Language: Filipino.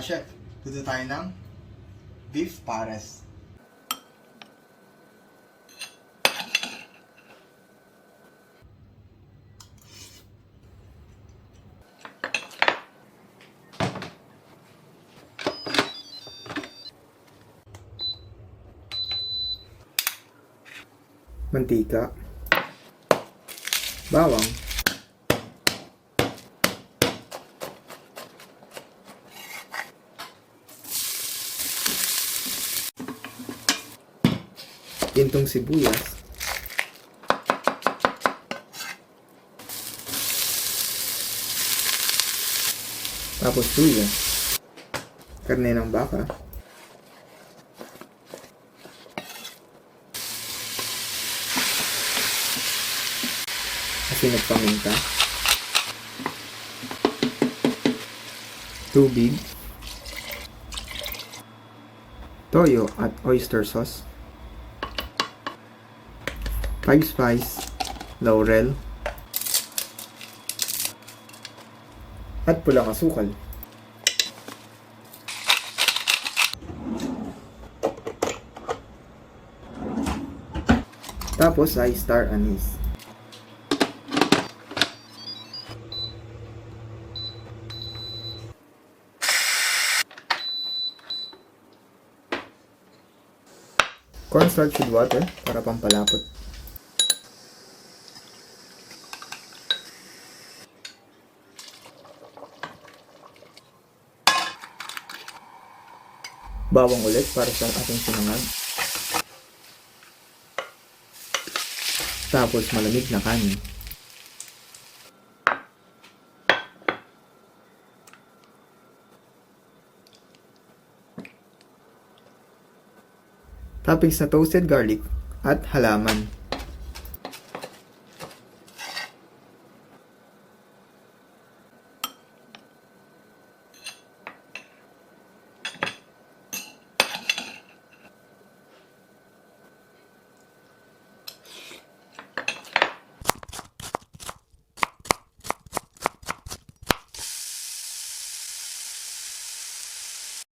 Chef, luto tayo ng beef pares. Mantika, bawang, gintong sibuyas, tapos luya, karne ng baka, asin at paminta, tubig, toyo at oyster sauce, 5 spice, laurel, at pulang asukal. Tapos ay star anise. Cornstarch with water para pampalapot. Bawang ulit para sa ating sinangag. Tapos malamig na kanin. Toppings na toasted garlic at halaman.